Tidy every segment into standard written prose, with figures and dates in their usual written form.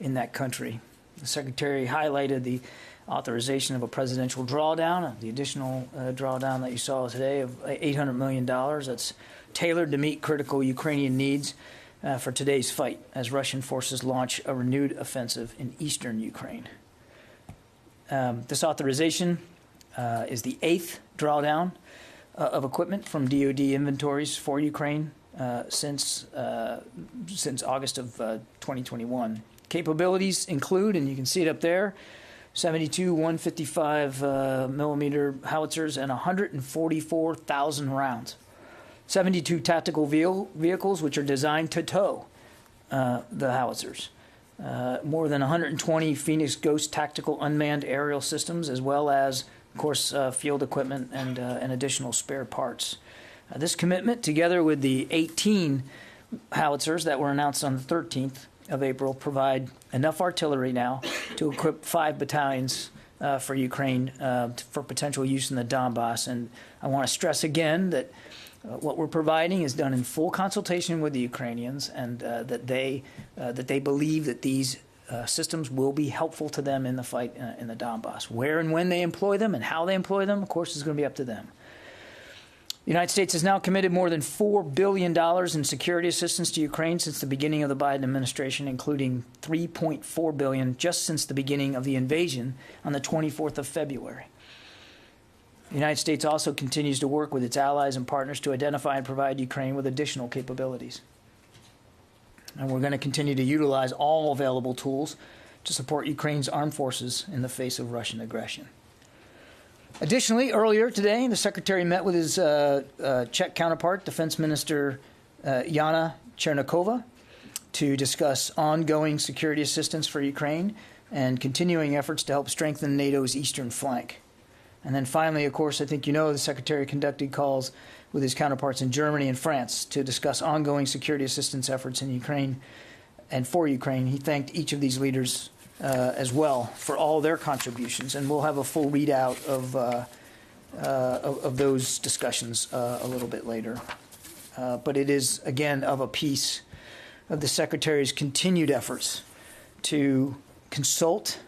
in that country. The Secretary highlighted the authorization of a presidential drawdown, the additional drawdown that you saw today of $800 million. That's tailored to meet critical Ukrainian needs for today's fight as Russian forces launch a renewed offensive in eastern Ukraine. This authorization is the 8th drawdown of equipment from DoD inventories for Ukraine since August of 2021. Capabilities include, and you can see it up there, 72 155 millimeter howitzers and 144,000 rounds. 72 tactical vehicles which are designed to tow the howitzers. More than 120 Phoenix Ghost tactical unmanned aerial systems, as well as, of course, field equipment and additional spare parts. This commitment, together with the 18 howitzers that were announced on the 13th of April, provide enough artillery now to equip 5 battalions for Ukraine for potential use in the Donbass. And I want to stress again that what we're providing is done in full consultation with the Ukrainians, and that they believe that these systems will be helpful to them in the fight in the Donbass. Where and when they employ them and how they employ them, of course, is going to be up to them. The United States has now committed more than $4 billion in security assistance to Ukraine since the beginning of the Biden administration, including $3.4 billion just since the beginning of the invasion on the 24th of February. The United States also continues to work with its allies and partners to identify and provide Ukraine with additional capabilities. And we're going to continue to utilize all available tools to support Ukraine's armed forces in the face of Russian aggression. Additionally, earlier today, the Secretary met with his Czech counterpart, Defense Minister Jana Černochová, to discuss ongoing security assistance for Ukraine and continuing efforts to help strengthen NATO's eastern flank. And then finally, of course, I think you know the Secretary conducted calls with his counterparts in Germany and France to discuss ongoing security assistance efforts in Ukraine and for Ukraine. He thanked each of these leaders as well for all their contributions, and we'll have a full readout of those discussions a little bit later. But it is, again, of a piece of the Secretary's continued efforts to consult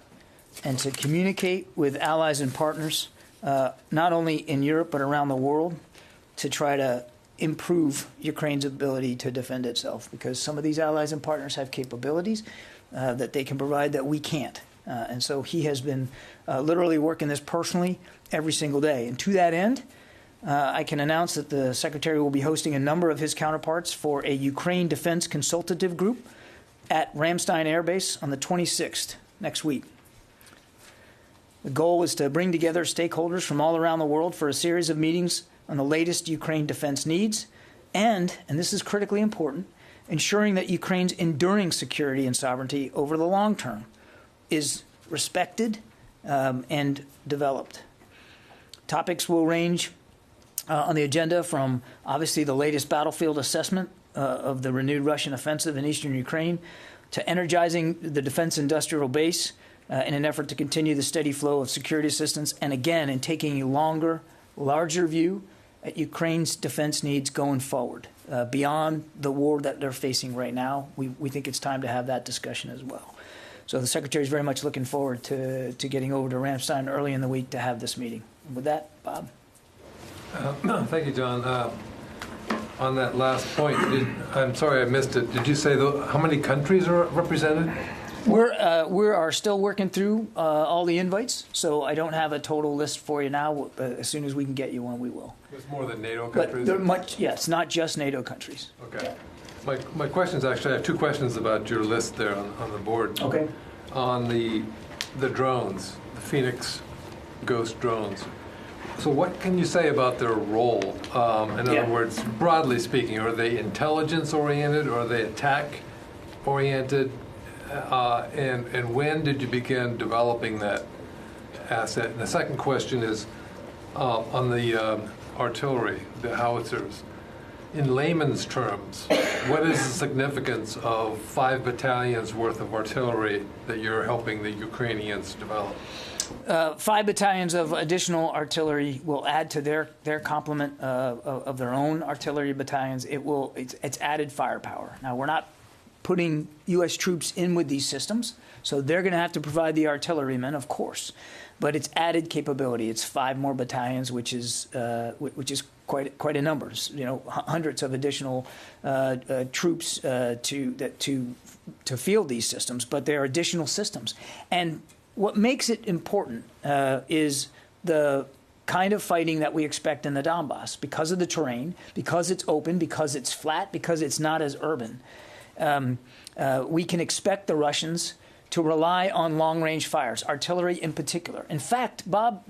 and to communicate with allies and partners, not only in Europe but around the world, to try to improve Ukraine's ability to defend itself, because some of these allies and partners have capabilities that they can provide that we can't. And so he has been literally working this personally every single day. And to that end, I can announce that the Secretary will be hosting a number of his counterparts for a Ukraine Defense Consultative Group at Ramstein Air Base on the 26th, next week. The goal is to bring together stakeholders from all around the world for a series of meetings on the latest Ukraine defense needs and this is critically important, ensuring that Ukraine's enduring security and sovereignty over the long term is respected and developed. Topics will range on the agenda from, obviously, the latest battlefield assessment of the renewed Russian offensive in eastern Ukraine to energizing the defense industrial base in an effort to continue the steady flow of security assistance, and again, in taking a longer, larger view at Ukraine's defense needs going forward. Beyond the war that they're facing right now, we think it's time to have that discussion as well. So the Secretary is very much looking forward to getting over to Ramstein early in the week to have this meeting. And with that, Bob. Thank you, John. On that last point, I'm sorry I missed it. Did you say how many countries are represented? We are still working through all the invites, so I don't have a total list for you now. As soon as we can get you one, we will. It's more than NATO countries? But it's not just NATO countries. Okay. My questions, actually, I have two questions about your list there on the board. Okay. On the drones, the Phoenix Ghost drones. So what can you say about their role? In other words, broadly speaking, are they intelligence-oriented or are they attack-oriented? And when did you begin developing that asset? And the second question is on the artillery, the howitzers. In layman's terms, what is the significance of 5 battalions worth of artillery that you're helping the Ukrainians develop? 5 battalions of additional artillery will add to their complement of their own artillery battalions. It's added firepower. Now, we're not putting U.S. troops in with these systems. So they're going to have to provide the artillerymen, of course. But it's added capability. It's 5 more battalions, which is quite a number. You know, hundreds of additional troops to field these systems. But there are additional systems. And what makes it important is the kind of fighting that we expect in the Donbass, because of the terrain, because it's open, because it's flat, because it's not as urban. We can expect the Russians to rely on long-range fires, artillery in particular. In fact, Bob,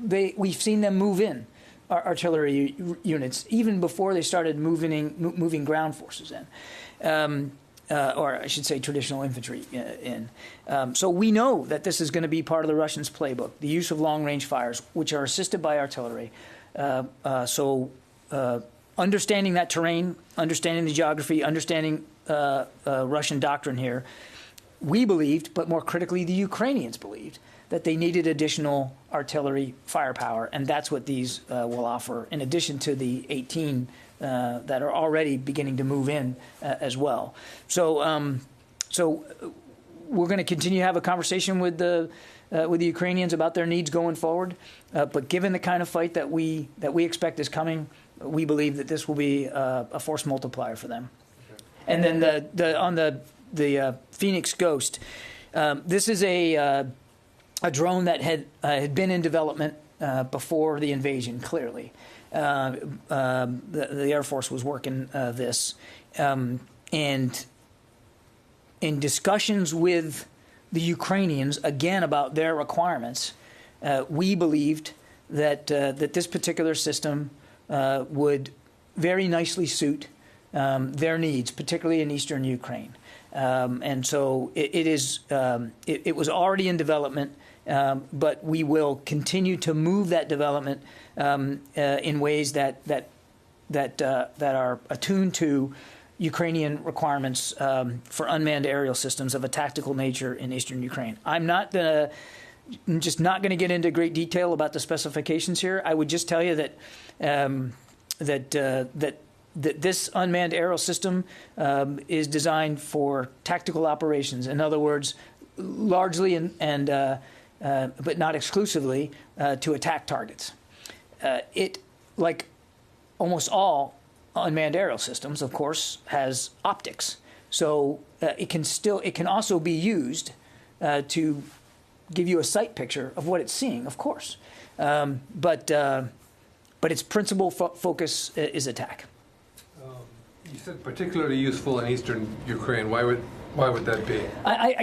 we've seen them move in artillery units even before they started moving ground forces in, or I should say traditional infantry in. So we know that this is going to be part of the Russians' playbook, the use of long-range fires, which are assisted by artillery. So understanding that terrain, understanding the geography, understanding Russian doctrine here, we believed, but more critically, the Ukrainians believed, that they needed additional artillery firepower, and that's what these will offer, in addition to the 18 that are already beginning to move in as well. So, we're going to continue to have a conversation with the Ukrainians about their needs going forward. But given the kind of fight that we expect is coming, we believe that this will be a force multiplier for them. Okay. And then on the Phoenix Ghost, this is a drone that had been in development before the invasion. Clearly, the Air Force was working this, and in discussions with the Ukrainians again about their requirements, we believed that this particular system would very nicely suit their needs, particularly in eastern Ukraine. And so it was already in development, but we will continue to move that development in ways that are attuned to Ukrainian requirements for unmanned aerial systems of a tactical nature in eastern Ukraine. I'm just not going to get into great detail about the specifications here. I would just tell you that that this unmanned aerial system is designed for tactical operations. In other words, largely but not exclusively to attack targets. It, like almost all unmanned aerial systems, of course, has optics. So it can also be used to give you a sight picture of what it's seeing, of course. But its principal focus is attack. You said particularly useful in eastern Ukraine. Why would that be?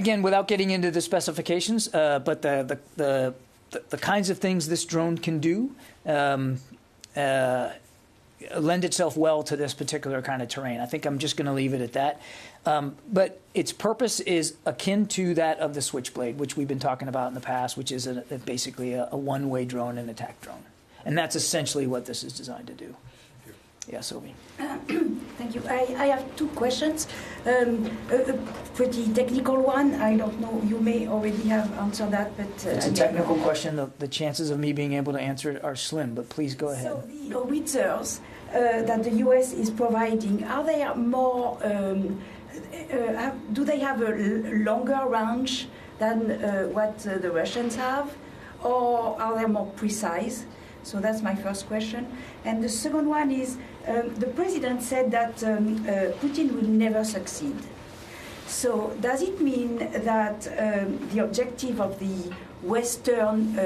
Again, without getting into the specifications, but the kinds of things this drone can do lend itself well to this particular kind of terrain. I think I'm just going to leave it at that. But its purpose is akin to that of the Switchblade, which we've been talking about in the past, which is basically a one-way drone, an attack drone. And that's essentially what this is designed to do. Yeah, Sylvie. Thank you. I have two questions. A pretty technical one. I don't know. You may already have answered that, but it's a technical question. The chances of me being able to answer it are slim. But please go ahead. So the howitzers that the U.S. is providing, are they more? Do they have a longer range than what the Russians have, or are they more precise? So that's my first question. And the second one is, the president said that Putin will never succeed. So does it mean that the objective of the Western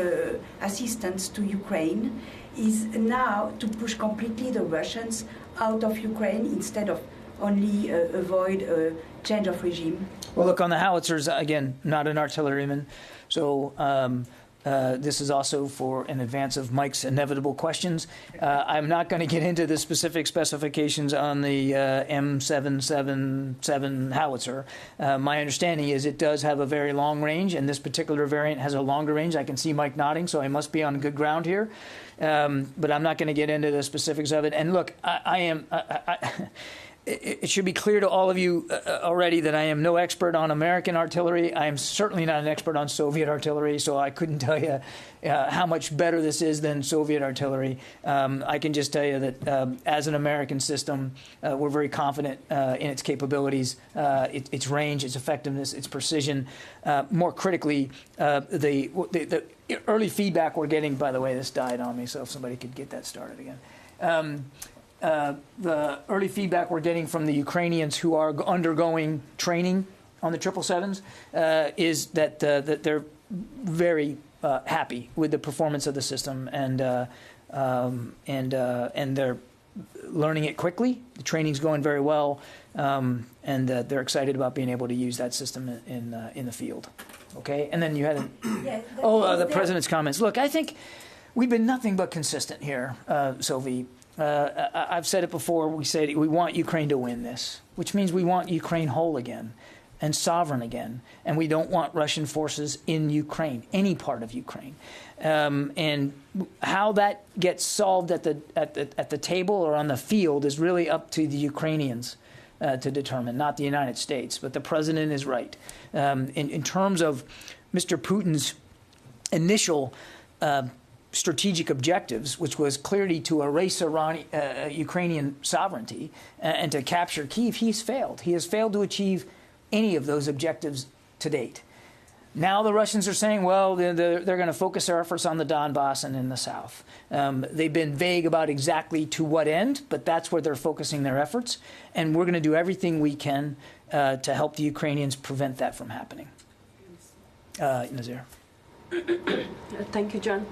assistance to Ukraine is now to push completely the Russians out of Ukraine instead of only avoid a change of regime? Well, look, on the howitzers, again, not an artilleryman. So this is also for in advance of Mike's inevitable questions. I'm not going to get into the specific specifications on the M777 howitzer. My understanding is it does have a very long range, and this particular variant has a longer range. I can see Mike nodding, so I must be on good ground here. But I'm not going to get into the specifics of it. And look, it should be clear to all of you already that I am no expert on American artillery. I am certainly not an expert on Soviet artillery, so I couldn't tell you how much better this is than Soviet artillery. I can just tell you that as an American system, we're very confident in its capabilities, its range, its effectiveness, its precision. More critically, the early feedback we're getting, by the way, this died on me, so if somebody could get that started again. The early feedback we're getting from the Ukrainians who are undergoing training on the 777s is that they're very happy with the performance of the system, and they're learning it quickly. The training's going very well, and they're excited about being able to use that system in the field. Okay, and then you had the president's comments. Look, I think we've been nothing but consistent here, Sophie. I've said it before. We said we want Ukraine to win this, which means we want Ukraine whole again and sovereign again, and we don't want Russian forces in Ukraine, any part of Ukraine. And how that gets solved at the table or on the field is really up to the Ukrainians to determine, not the United States. But the president is right. In terms of Mr. Putin's initial strategic objectives, which was clearly to erase Ukrainian sovereignty and to capture Kyiv, he's failed. He has failed to achieve any of those objectives to date. Now the Russians are saying, well, they're going to focus their efforts on the Donbass and in the south. They've been vague about exactly to what end, but that's where they're focusing their efforts. And we're going to do everything we can to help the Ukrainians prevent that from happening. Nazir. Thank you, John.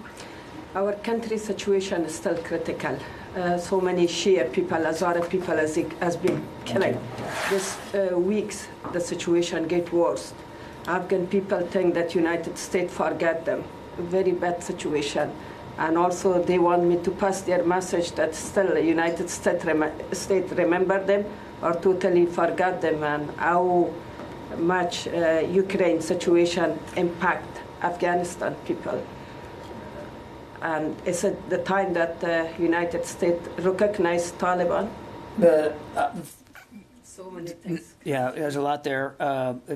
Our country's situation is still critical. So many Shia people, Hazara people has been killed. This weeks, the situation get worse. Afghan people think that United States forget them. Very bad situation. And also they want me to pass their message that still the United States remember them or totally forgot them, and how much Ukraine situation impact Afghanistan people. And it's at the time that the United States recognized Taliban. So many things. Yeah, there's a lot there.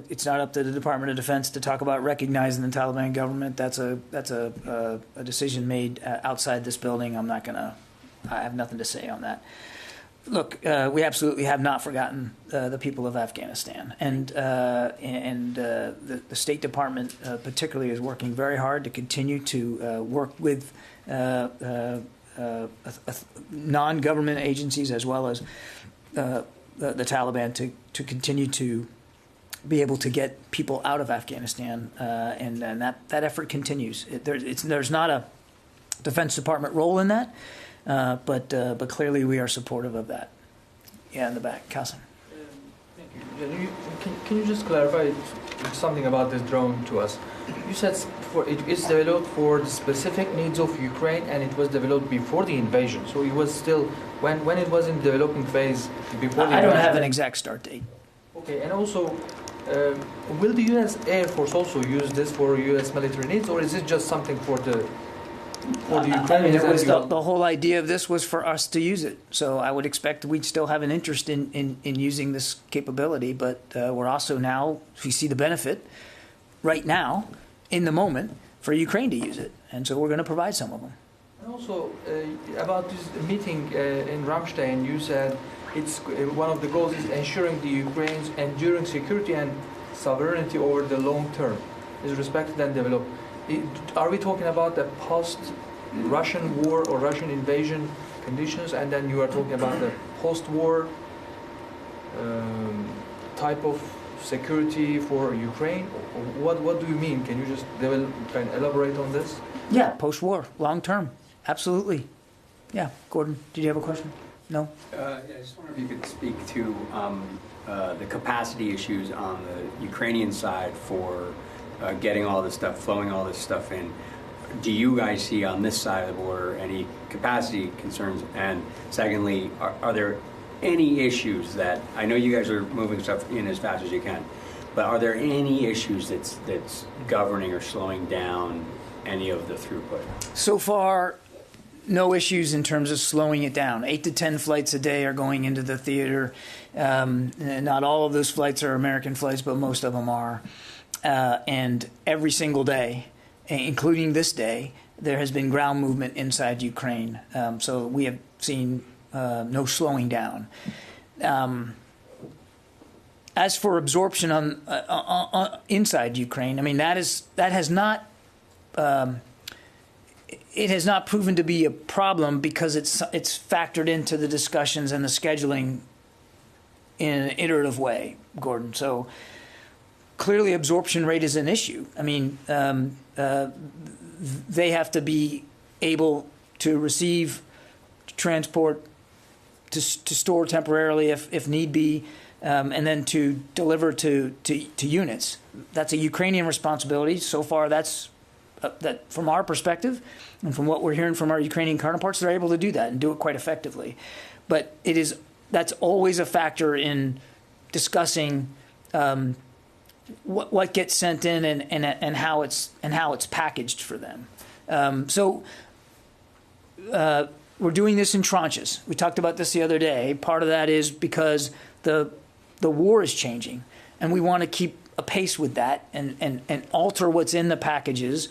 It's not up to the Department of Defense to talk about recognizing the Taliban government. That's a decision made outside this building. I have nothing to say on that. Look, we absolutely have not forgotten the people of Afghanistan, and the State Department particularly is working very hard to continue to work with non-government agencies as well as the Taliban to continue to be able to get people out of Afghanistan, and that effort continues. There's not a Defense Department role in that. But clearly we are supportive of that. Yeah, in the back, Qasim. Thank you. Can you just clarify something about this drone to us? You said it is developed for the specific needs of Ukraine, and it was developed before the invasion. So it was still when it was in developing phase before the invasion. I don't have an exact start date. Okay, and also, will the U.S. Air Force also use this for U.S. military needs, or is it just something for the Ukrainians? The whole idea of this was for us to use it. So I would expect we'd still have an interest in using this capability, but we're also now, we see the benefit right now, in the moment, for Ukraine to use it. And so we're going to provide some of them. And also, about this meeting in Ramstein, you said it's one of the goals is ensuring the Ukraine's enduring security and sovereignty over the long term is respected and developed. Are we talking about the post-Russian war or Russian invasion conditions, and then you are talking about the post-war type of security for Ukraine? What do you mean? Can you just elaborate on this? Yeah, post-war, long-term, absolutely. Yeah, Gordon, did you have a question? No? I just wonder if you could speak to the capacity issues on the Ukrainian side for getting all this stuff, flowing all this stuff in. Do you guys see on this side of the border any capacity concerns? And secondly, are there any issues that, I know you guys are moving stuff in as fast as you can, but are there any issues that's governing or slowing down any of the throughput? So far, no issues in terms of slowing it down. 8 to 10 flights a day are going into the theater. Not all of those flights are American flights, but most of them are. And every single day, including this day, there has been ground movement inside Ukraine. So we have seen no slowing down. As for absorption on inside Ukraine, I mean that has not it has not proven to be a problem because it's factored into the discussions and the scheduling in an iterative way, Gordon. So clearly, absorption rate is an issue. I mean, they have to be able to receive, transport, to store temporarily if need be, and then to deliver to units. That's a Ukrainian responsibility. So far, that's that from our perspective, and from what we're hearing from our Ukrainian counterparts, they're able to do that and do it quite effectively. But that's always a factor in discussing what gets sent in and how it's packaged for them. So we're doing this in tranches. We talked about this the other day. Part of that is because the war is changing, and we want to keep a pace with that and alter what's in the packages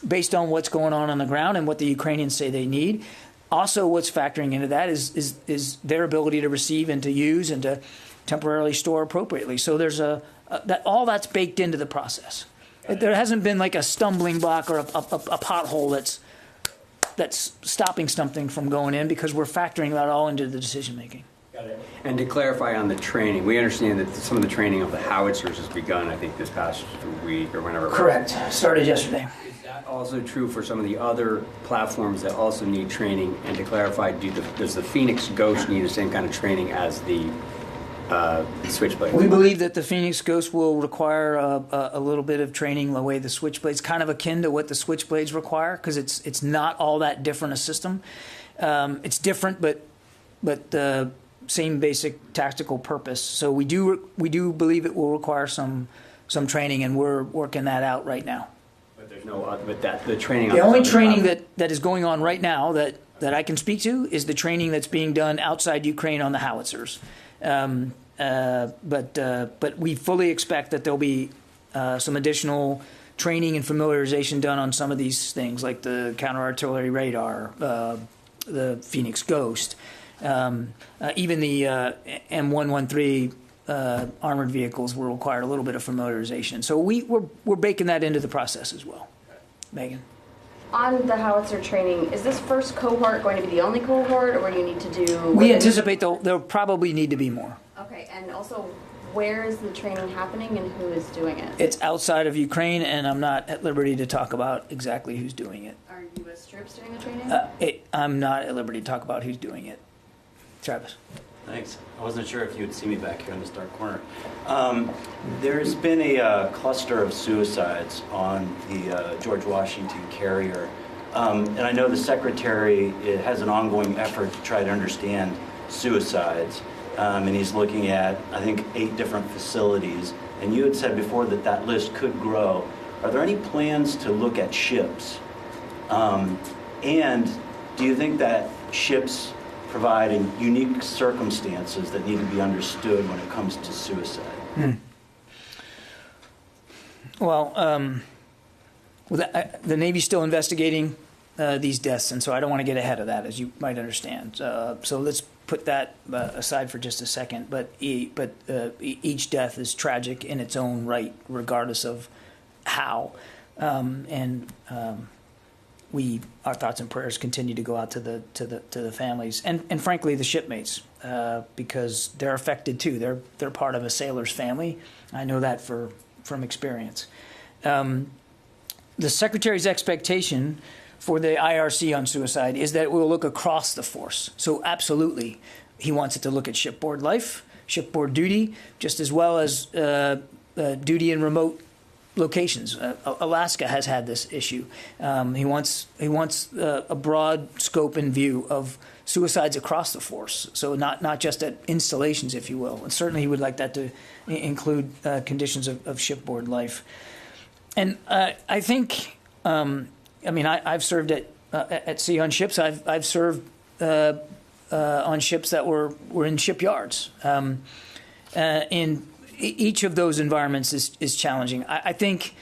based on what's going on the ground and what the Ukrainians say they need. Also, what's factoring into that is their ability to receive and to use and to temporarily store appropriately. So there's all that's baked into the process. There hasn't been like a stumbling block or a pothole that's stopping something from going in because we're factoring that all into the decision making. Got it. And to clarify on the training, we understand that some of the training of the howitzers has begun, I think, this past week or whenever. Correct. Started yesterday. Is that also true for some of the other platforms that also need training? And to clarify, does the Phoenix Ghost need the same kind of training as the Switchblade? We believe that the Phoenix Ghost will require a little bit of training the way the Switchblade's kind of akin to what the Switchblades require because it's not all that different a system. It's different, but the same basic tactical purpose. So we do believe it will require some training, and we're working that out right now. But there's no the training. The only training that is going on right now that I can speak to is the training that's being done outside Ukraine on the howitzers. But we fully expect that there'll be some additional training and familiarization done on some of these things, like the counter-artillery radar, the Phoenix Ghost, even the M113 armored vehicles will require a little bit of familiarization. So we're baking that into the process as well. Megan. On the howitzer training, is this first cohort going to be the only cohort, or do you need to do... We anticipate there'll probably need to be more. Okay, and also, where is the training happening and who is doing it? It's outside of Ukraine, and I'm not at liberty to talk about exactly who's doing it. Are U.S. troops doing the training? I'm not at liberty to talk about who's doing it. Travis. Thanks. I wasn't sure if you would see me back here in this dark corner. There's been a cluster of suicides on the George Washington carrier. And I know the Secretary has an ongoing effort to try to understand suicides. And he's looking at, I think, 8 different facilities. And you had said before that list could grow. Are there any plans to look at ships? And do you think that ships provide unique circumstances that need to be understood when it comes to suicide? Well, the Navy's still investigating these deaths, and so I don't want to get ahead of that, as you might understand. So let's put that aside for just a second. But each death is tragic in its own right, regardless of how. Our thoughts and prayers continue to go out to the families and frankly the shipmates because they're affected too. They're part of a sailor's family. I know that from experience. The Secretary's expectation for the IRC on suicide is that it will look across the force. So absolutely, he wants it to look at shipboard life, shipboard duty, just as well as duty in remote locations. Alaska has had this issue. He wants a broad scope and view of suicides across the force, so not just at installations, if you will. And certainly he would like that to include conditions of shipboard life. And I think, I've served at at sea on ships. I've served on ships that were in shipyards. In each of those environments is challenging. I think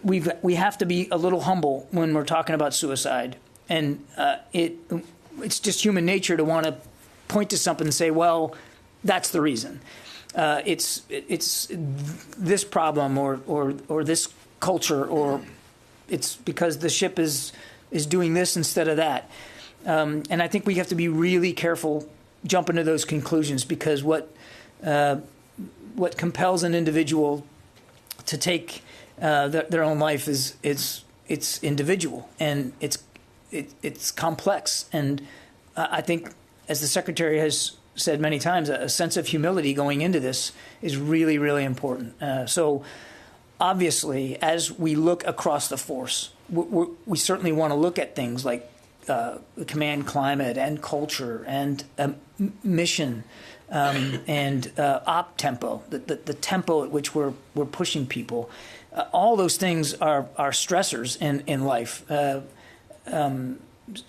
we have to be a little humble when we're talking about suicide, and it's just human nature to want to point to something and say, well, that's the reason. It's this problem or this culture, or it's because the ship is doing this instead of that. And I think we have to be really careful jumping to those conclusions, because what compels an individual to take their own life is it's individual, and it's complex. And I think, as the Secretary has said many times, a sense of humility going into this is really, really important. So obviously, as we look across the force, we certainly want to look at things like command climate and culture and mission and op tempo, the tempo at which we're pushing people. All those things are stressors in life.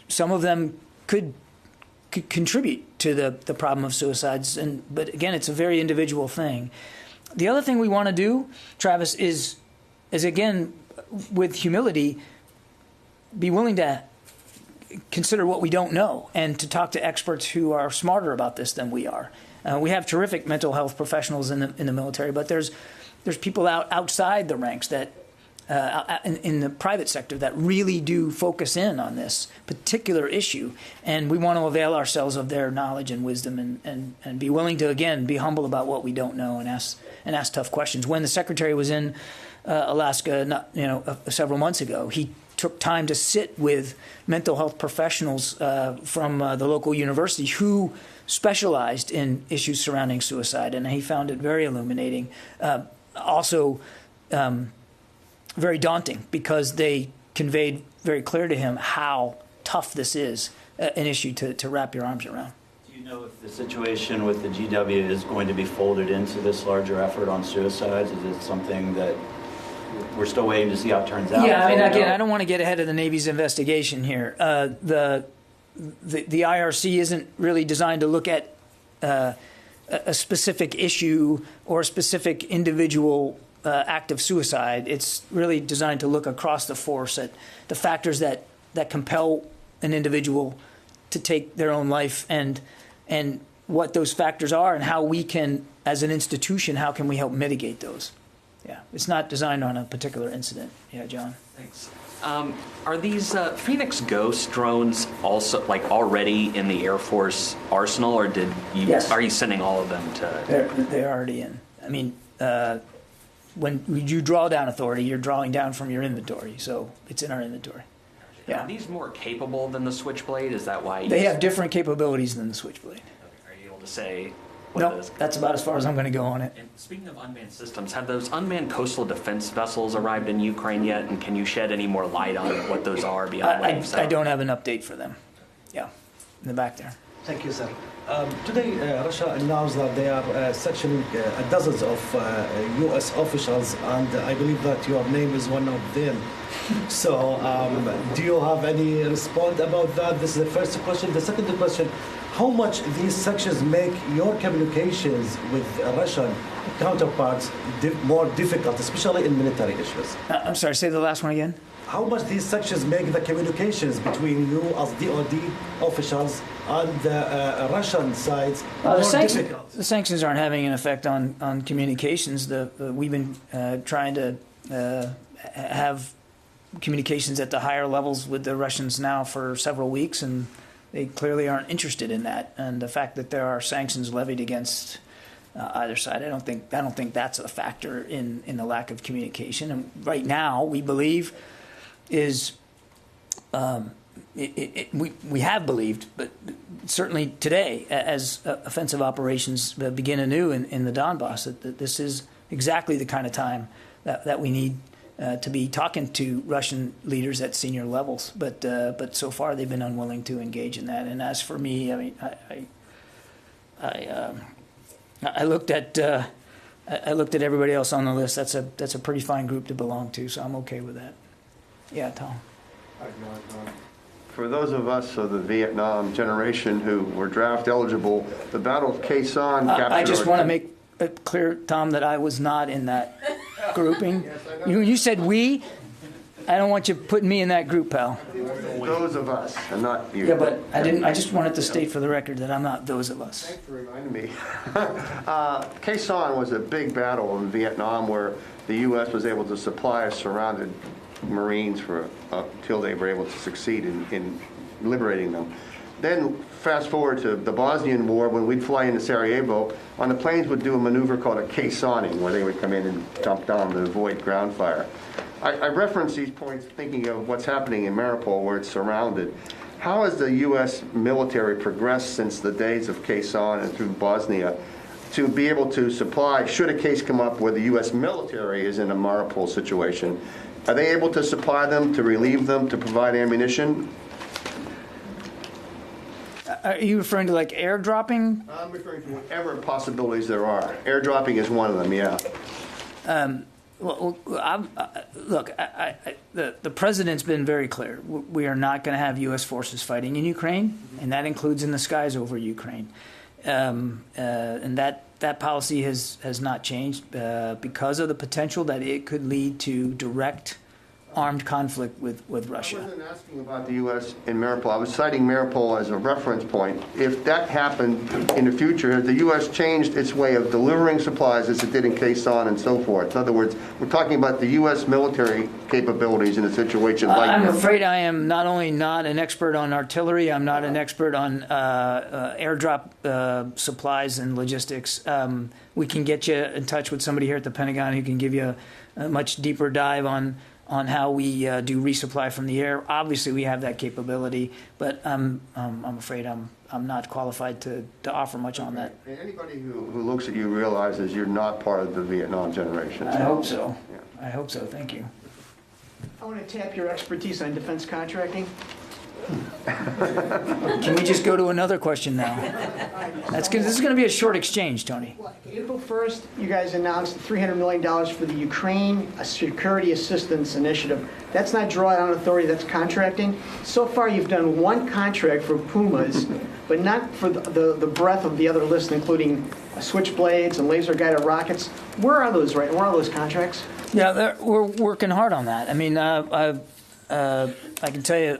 Some of them could contribute to the problem of suicides, but again, it's a very individual thing. The other thing we want to do, Travis, is again, with humility, be willing to consider what we don't know and to talk to experts who are smarter about this than we are. We have terrific mental health professionals in the military, but there's people outside the ranks that in the private sector that really do focus in on this particular issue, and we want to avail ourselves of their knowledge and wisdom, and be willing to, again, be humble about what we don't know and ask tough questions. When the Secretary was in Alaska, several months ago, he took time to sit with mental health professionals from the local university who specialized in issues surrounding suicide, and he found it very illuminating. Also very daunting, because they conveyed very clear to him how tough this is, an issue to wrap your arms around. Do you know if the situation with the GW is going to be folded into this larger effort on suicides? Is it something that we're still waiting to see how it turns out? Yeah, I mean, again, I don't want to get ahead of the Navy's investigation here. The IRC isn't really designed to look at a specific issue or a specific individual act of suicide. It's really designed to look across the force at the factors that compel an individual to take their own life, and what those factors are, and how we can, as an institution, how can we help mitigate those. Yeah, it's not designed on a particular incident. Yeah, John. Thanks. Are these Phoenix Ghost drones also already in the Air Force arsenal, or Yes. Are you sending all of them to? They're already in. I mean, when you draw down authority, you're drawing down from your inventory, so it's in our inventory. Yeah. Are these more capable than the Switchblade? Is that why they have different capabilities than the Switchblade? Okay. Are you able to say? No, that's about as far as I'm going to go on it. And speaking of unmanned systems, have those unmanned coastal defense vessels arrived in Ukraine yet? And can you shed any more light on what those are beyond what you've said? I don't have an update for them. Yeah, in the back there. Thank you, sir. Today, Russia announced that they are sectioning dozens of U.S. officials, and I believe that your name is one of them. So, do you have any response about that? This is the first question. The second question, how much these sections make your communications with Russian counterparts more difficult, especially in military issues? I'm sorry, say the last one again. How much these sections make the communications between you as DoD officials and the Russian sides more difficult? The sanctions aren't having an effect on communications. We've been trying to have communications at the higher levels with the Russians now for several weeks, and they clearly aren't interested in that. And the fact that there are sanctions levied against either side, I don't think that's a factor in the lack of communication. And right now, we believe is we have believed, but certainly today, as offensive operations begin anew in the Donbass, that this is exactly the kind of time that we need to be talking to Russian leaders at senior levels. But so far they've been unwilling to engage in that. And as for me, I mean, I looked at everybody else on the list. That's a pretty fine group to belong to, so I'm okay with that. Yeah, Tom. For those of us of the Vietnam generation who were draft eligible, the Battle of Khe Sanh captured... I just want to make it clear, Tom, that I was not in that grouping. You said we. I don't want you putting me in that group, pal. Those of us, and not you. Yeah, but I didn't. I just wanted to state for the record that I'm not those of us. Thanks for reminding me. Khe Sanh was a big battle in Vietnam where the U.S. was able to supply a surrounded Marines for until they were able to succeed in liberating them. Then fast forward to the Bosnian War, when we'd fly into Sarajevo, on the planes would do a maneuver called a Khe Sahning, where they would come in and dump down to avoid ground fire. I reference these points thinking of what's happening in Mariupol, where it's surrounded. How has the U.S. military progressed since the days of Khe Sanh and through Bosnia to be able to supply, should a case come up where the U.S. military is in a Mariupol situation, are they able to supply them, to relieve them, to provide ammunition? Are you referring to like airdropping? I'm referring to whatever possibilities there are. Airdropping is one of them, yeah. The president's been very clear. We are not going to have U.S. forces fighting in Ukraine, and that includes in the skies over Ukraine. And that policy has not changed because of the potential that it could lead to direct armed conflict with Russia. I wasn't asking about the U.S. in Mariupol. I was citing Mariupol as a reference point. If that happened in the future, has the U.S. changed its way of delivering supplies as it did in Khe Sanh and so forth? In other words, we're talking about the U.S. military capabilities in a situation like I'm this. afraid I am not only not an expert on artillery, I'm not an expert on airdrop supplies and logistics. We can get you in touch with somebody here at the Pentagon who can give you a much deeper dive on how we do resupply from the air. Obviously, we have that capability, but I'm afraid I'm not qualified to offer much on that. And anybody who looks at you realizes you're not part of the Vietnam generation. I hope so. Yeah. I hope so. Thank you. I want to tap your expertise on defense contracting. Can we just go to another question now? This is going to be a short exchange, Tony. Well, April 1st, you guys announced $300 million for the Ukraine Security Assistance Initiative. That's not drawdown authority, that's contracting. So far, you've done one contract for Pumas, but not for the breadth of the other list, including switchblades and laser-guided rockets. Where are those right? Where are those contracts? Yeah, we're working hard on that. I mean, I can tell you,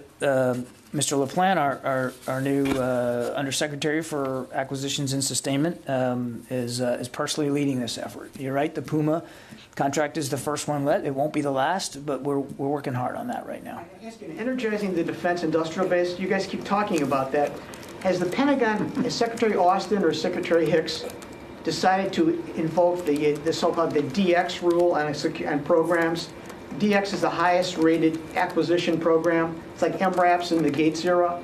Mr. LaPlante, our new Undersecretary for Acquisitions and Sustainment, is personally leading this effort. You're right, the Puma contract is the first one let. It won't be the last, but we're working hard on that right now. Energizing the defense industrial base, you guys keep talking about that. Has the Pentagon, has Secretary Austin or Secretary Hicks decided to invoke the so-called the DX rule on programs? DX is the highest rated acquisition program. It's like MRAPs in the Gates era.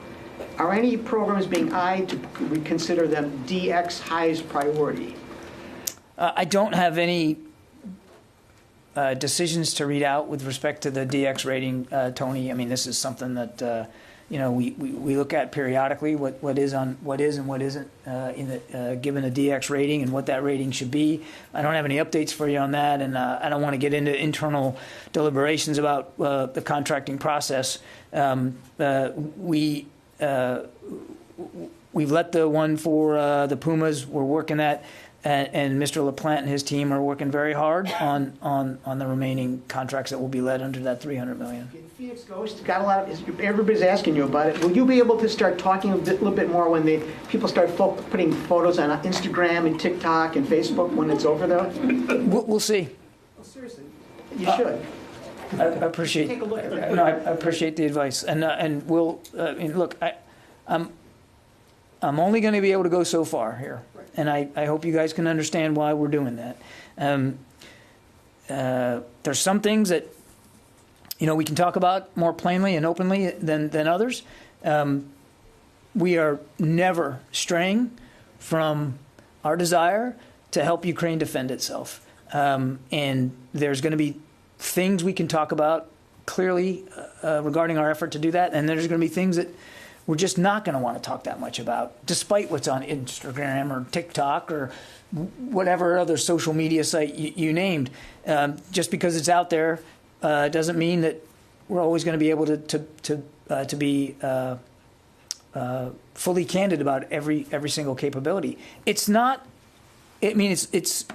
Are any programs being eyed to we consider them DX highest priority? I don't have any decisions to read out with respect to the DX rating, Tony. I mean, this is something that we look at periodically. What is and what isn't given a DX rating and what that rating should be. I don't have any updates for you on that, and I don't want to get into internal deliberations about the contracting process. We've let the one for the Pumas. We're working that. And Mr. LaPlante and his team are working very hard on the remaining contracts that will be led under that $300 million. Phoenix Ghost got a lot of. Everybody's asking you about it. Will you be able to start talking a little bit more when people start putting photos on Instagram and TikTok and Facebook when it's over there? We'll see. Well, seriously, you should. I appreciate. Take a look at that. No, I appreciate the advice, and we'll. Look, I'm only going to be able to go so far here. And I hope you guys can understand why we're doing that. There's some things that, we can talk about more plainly and openly than others. We are never straying from our desire to help Ukraine defend itself. And there's going to be things we can talk about clearly regarding our effort to do that. And there's going to be things that we're just not going to want to talk that much about, despite what's on Instagram or TikTok or whatever other social media site you named. Just because it's out there doesn't mean that we're always going to be able to be fully candid about every single capability. It's not. I mean, it's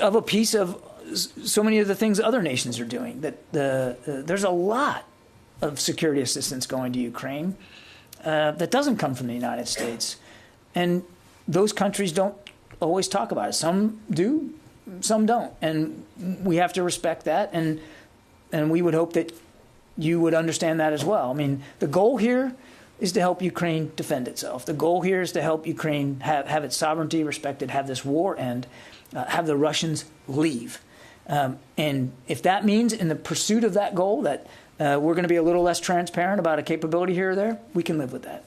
of a piece of so many of the things other nations are doing. That there's a lot of security assistance going to Ukraine that doesn't come from the United States, and those countries don't always talk about it. Some do, some don't, and we have to respect that. And we would hope that you would understand that as well. I mean, the goal here is to help Ukraine defend itself. The goal here is to help Ukraine have its sovereignty respected, have this war end, have the Russians leave. And if that means in the pursuit of that goal that we're going to be a little less transparent about a capability here or there, we can live with that.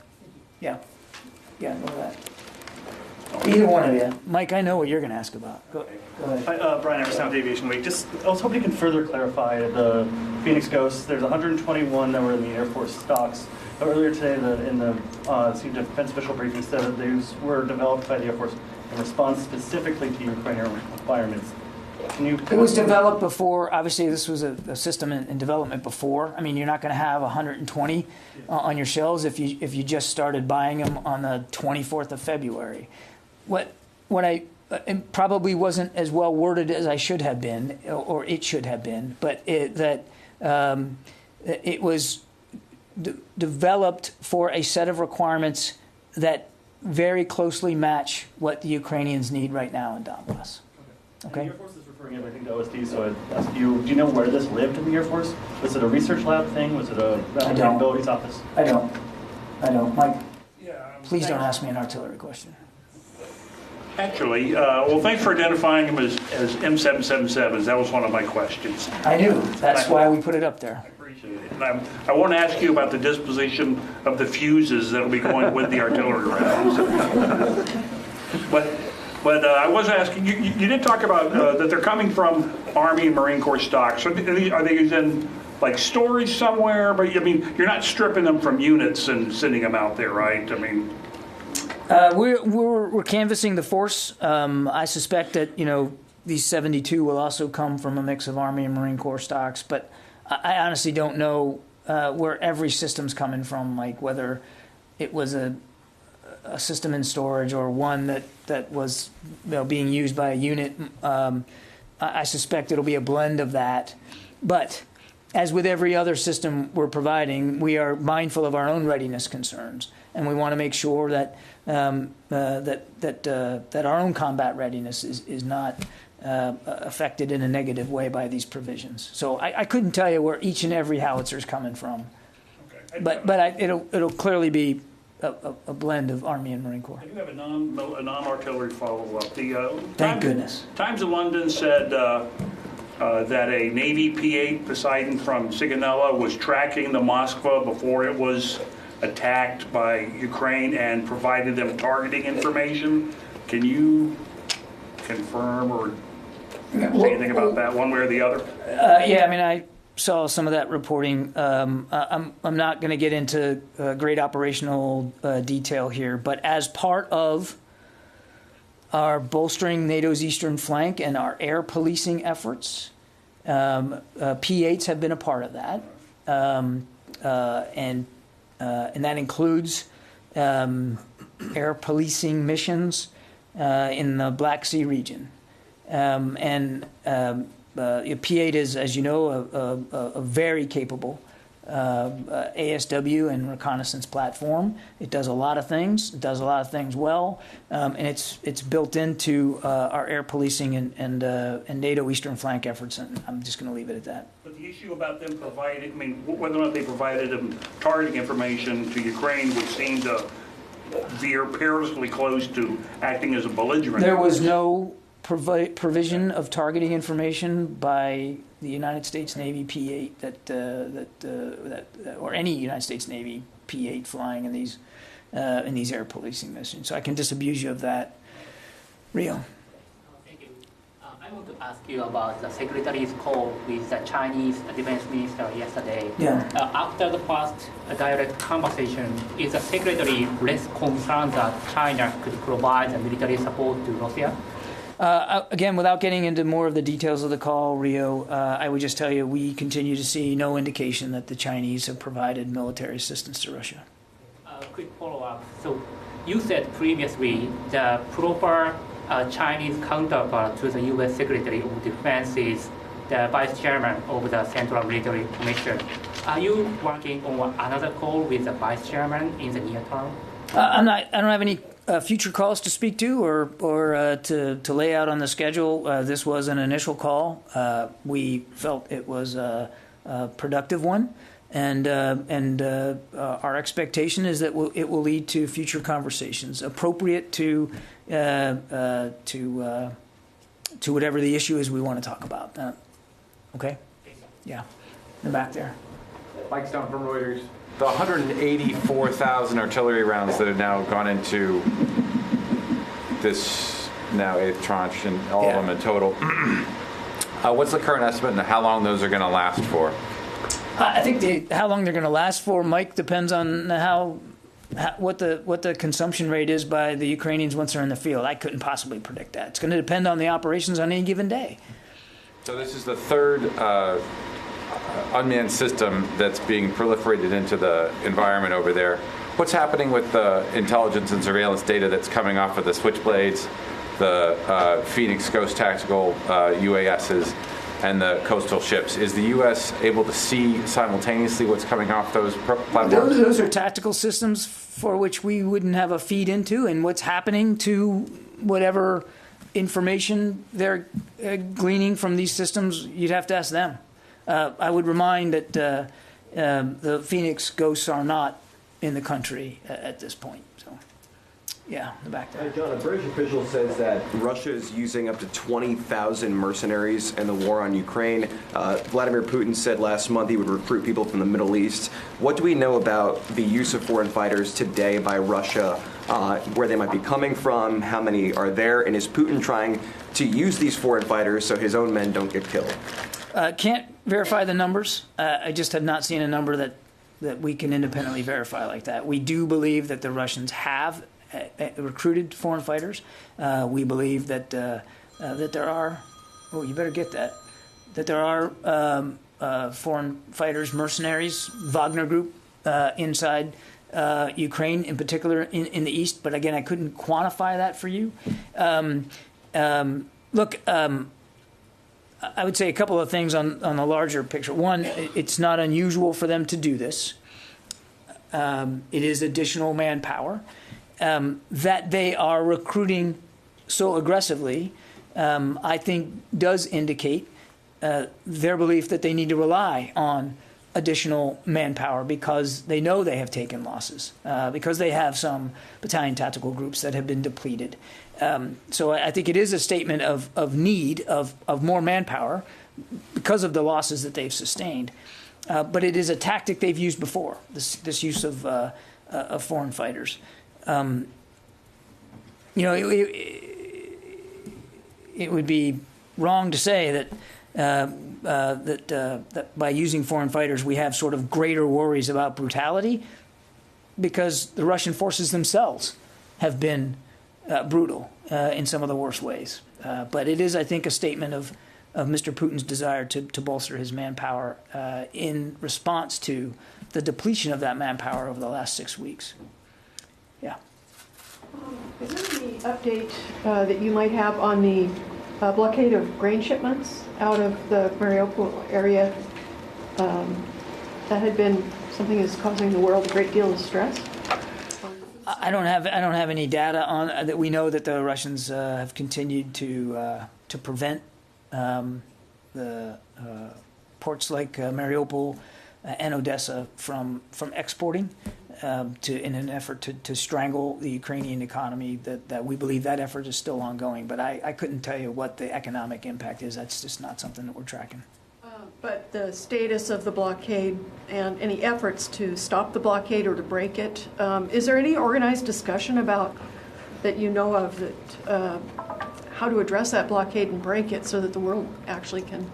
Yeah. Yeah, go with that. Either one of you. Mike, I know what you're going to ask about. Go ahead. Hi, Brian Emerson with Aviation Week. I was hoping you can further clarify the Phoenix Ghosts. There's 121 that were in the Air Force stocks. Earlier today, in the defense official briefing said that these were developed by the Air Force in response specifically to Ukrainian requirements. It was developed before. Obviously, this was a system in development before. I mean, you're not going to have 120 on your shelves if you just started buying them on the 24th of February. What I it probably wasn't as well worded as I should have been, or it should have been, but it was developed for a set of requirements that very closely match what the Ukrainians need right now in Donbass. Okay. The Air Force is referring everything to OSD, so I'd ask you, do you know where this lived in the Air Force? Was it a research lab thing? Was it a rapid capabilities office? I don't. Mike, please don't ask me an artillery question. Actually, well, thanks for identifying them as M777s. That was one of my questions. I knew. That's why we put it up there. I appreciate it. And I want to ask you about the disposition of the fuses that will be going with the artillery rounds. But I was asking, you did talk about that they're coming from Army and Marine Corps stocks. So are they in like storage somewhere? But I mean, you're not stripping them from units and sending them out there, right? I mean. We're canvassing the force. I suspect that these 72 will also come from a mix of Army and Marine Corps stocks, but I honestly don't know where every system's coming from. Like whether it was a system in storage or one that was being used by a unit. I suspect it'll be a blend of that, but. As with every other system we're providing, we are mindful of our own readiness concerns, and we want to make sure that that our own combat readiness is not affected in a negative way by these provisions. So I couldn't tell you where each and every howitzer is coming from, but it'll clearly be a blend of Army and Marine Corps. I do have a non-artillery follow-up. Thank goodness. Times of London said. That a Navy P-8 Poseidon from Sigonella was tracking the Moskva before it was attacked by Ukraine and provided them targeting information. Can you confirm or say anything about that one way or the other? Yeah, I mean, I saw some of that reporting. I'm not going to get into great operational detail here, but as part of our bolstering NATO's eastern flank and our air policing efforts, P-8s have been a part of that, and that includes air policing missions in the Black Sea region. P-8 is, as you know, a very capable ASW and reconnaissance platform. It does a lot of things. It does a lot of things well, and it's built into our air policing and NATO Eastern Flank efforts. And I'm just going to leave it at that. But the issue about them providing, I mean, whether or not they provided them targeting information to Ukraine would seem to veer perilously close to acting as a belligerent. There was no provision of targeting information by the United States Navy P-8 or any United States Navy P-8 flying in these air policing missions. So I can disabuse you of that. Rio. Thank you. I want to ask you about the Secretary's call with the Chinese Defense Minister yesterday. Yeah. After the first direct conversation, is the Secretary less concerned that China could provide the military support to Russia? Again, without getting into more of the details of the call, Rio, I would just tell you we continue to see no indication that the Chinese have provided military assistance to Russia. Quick follow-up. So you said previously the proper Chinese counterpart to the U.S. Secretary of Defense is the Vice Chairman of the Central Military Commission. Are you working on another call with the Vice Chairman in the near term? I don't have any future calls to speak to or to lay out on the schedule. This was an initial call. We felt it was a productive one, and our expectation is that it will lead to future conversations appropriate to whatever the issue is we want to talk about. Okay? Yeah. In the back there. Mike Stone from Reuters. The 184,000 artillery rounds that have now gone into this now 8th tranche, and all of them in total. What's the current estimate and how long those are going to last for? I think how long they're going to last for, Mike, depends on what the consumption rate is by the Ukrainians once they're in the field. I couldn't possibly predict that. It's going to depend on the operations on any given day. So this is the third unmanned system that's being proliferated into the environment over there. What's happening with the intelligence and surveillance data that's coming off of the Switchblades, the Phoenix Ghost tactical UASs, and the coastal ships? Is the U.S. able to see simultaneously what's coming off those platforms? Those are tactical systems for which we wouldn't have a feed into, and what's happening to whatever information they're gleaning from these systems, you'd have to ask them. I would remind that the Phoenix Ghosts are not in the country at this point. So, yeah, in the back there. John, a British official says that Russia is using up to 20,000 mercenaries in the war on Ukraine. Vladimir Putin said last month he would recruit people from the Middle East. What do we know about the use of foreign fighters today by Russia, where they might be coming from, how many are there, and is Putin trying to use these foreign fighters so his own men don't get killed? Can't verify the numbers. I just have not seen a number that we can independently verify like that. We do believe that the Russians have recruited foreign fighters. We believe that that there are. Oh, you better get that. That there are foreign fighters, mercenaries, Wagner Group inside Ukraine, in particular in the east. But again, I couldn't quantify that for you. Look. I would say a couple of things on the larger picture. One, it's not unusual for them to do this. It is additional manpower. That they are recruiting so aggressively, I think does indicate their belief that they need to rely on additional manpower because they know they have taken losses, because they have some battalion tactical groups that have been depleted. So I think it is a statement of need of more manpower because of the losses that they've sustained. But it is a tactic they've used before, this use of foreign fighters. It would be wrong to say that by using foreign fighters we have sort of greater worries about brutality, because the Russian forces themselves have been brutal in some of the worst ways. But it is, I think, a statement of Mr. Putin's desire to bolster his manpower in response to the depletion of that manpower over the last 6 weeks. Yeah. Is there any update that you might have on the blockade of grain shipments out of the Mariupol area? That had been something that's causing the world a great deal of stress. I don't have any data on that. We know that the Russians have continued to prevent the ports like Mariupol and Odessa from exporting in an effort to strangle the Ukrainian economy. That we believe that effort is still ongoing, but I couldn't tell you what the economic impact is. That's just not something that we're tracking. But the status of the blockade and any efforts to stop the blockade or to break it, is there any organized discussion about that you know of that how to address that blockade and break it so that the world actually can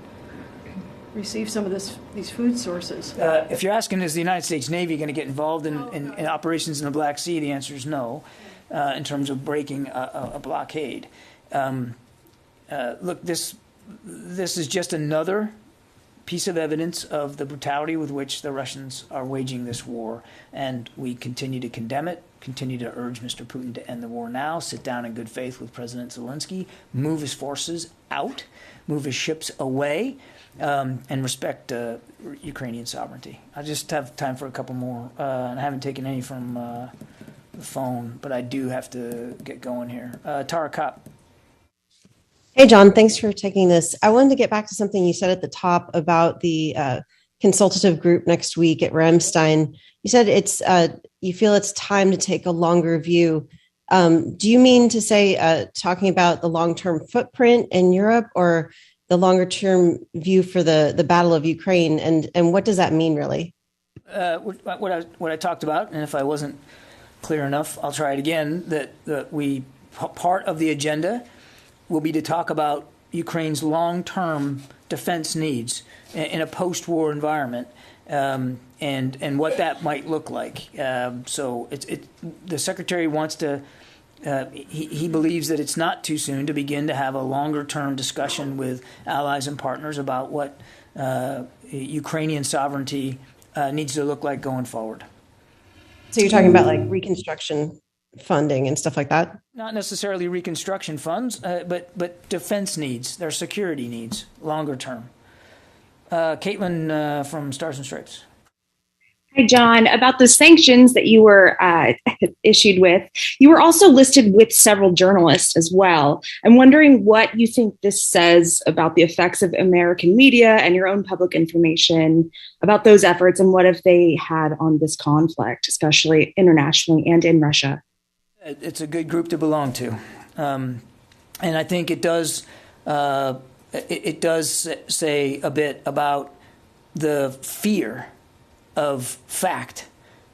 receive some of these food sources? If you're asking, is the United States Navy going to get involved in operations in the Black Sea, the answer is no, in terms of breaking a blockade. look, this is just another piece of evidence of the brutality with which the Russians are waging this war, and we continue to condemn it, continue to urge Mr. Putin to end the war now, sit down in good faith with President Zelensky, move his forces out, move his ships away, and respect Ukrainian sovereignty. I just have time for a couple more, and I haven't taken any from the phone, but I do have to get going here. Tara Kopp. Hey, John, thanks for taking this. I wanted to get back to something you said at the top about the consultative group next week at Ramstein. You said you feel it's time to take a longer view. Do you mean to say talking about the long-term footprint in Europe, or the longer-term view for the Battle of Ukraine? And what does that mean, really? What I talked about, and if I wasn't clear enough, I'll try it again, that part of the agenda will be to talk about Ukraine's long-term defense needs in a post-war environment, and what that might look like. So the Secretary wants to, he believes that it's not too soon to begin to have a longer-term discussion with allies and partners about what Ukrainian sovereignty needs to look like going forward. So you're talking about like reconstruction funding and stuff like that? Not necessarily reconstruction funds, but defense needs, their security needs, longer term. Caitlin from Stars and Stripes. Hi, John. About the sanctions that you were issued with, you were also listed with several journalists as well. I'm wondering what you think this says about the effects of American media and your own public information about those efforts, and what if they had on this conflict, especially internationally and in Russia. It's a good group to belong to, and I think it does say a bit about the fear of fact,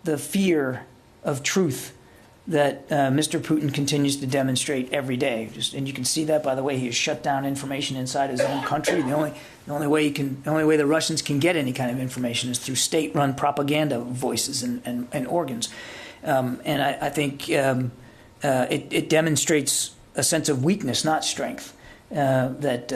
the fear of truth that Mr. Putin continues to demonstrate every day. And you can see that by the way he has shut down information inside his own country. The only way the Russians can get any kind of information is through state-run propaganda voices and organs. And I think it demonstrates a sense of weakness, not strength, that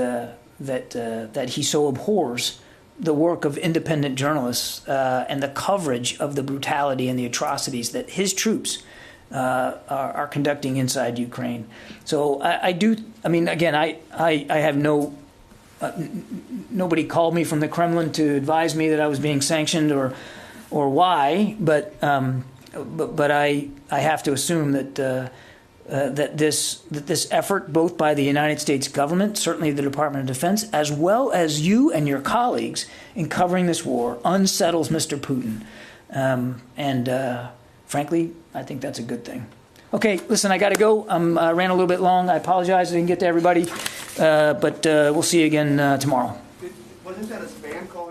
he so abhors the work of independent journalists and the coverage of the brutality and the atrocities that his troops are conducting inside Ukraine. So I have nobody called me from the Kremlin to advise me that I was being sanctioned or why, but I have to assume that this effort, both by the United States government, certainly the Department of Defense, as well as you and your colleagues in covering this war, unsettles Mr. Putin. Frankly, I think that's a good thing. Okay, listen, I got to go. I ran a little bit long. I apologize I didn't get to everybody, but we'll see you again tomorrow. Wasn't that a spam call?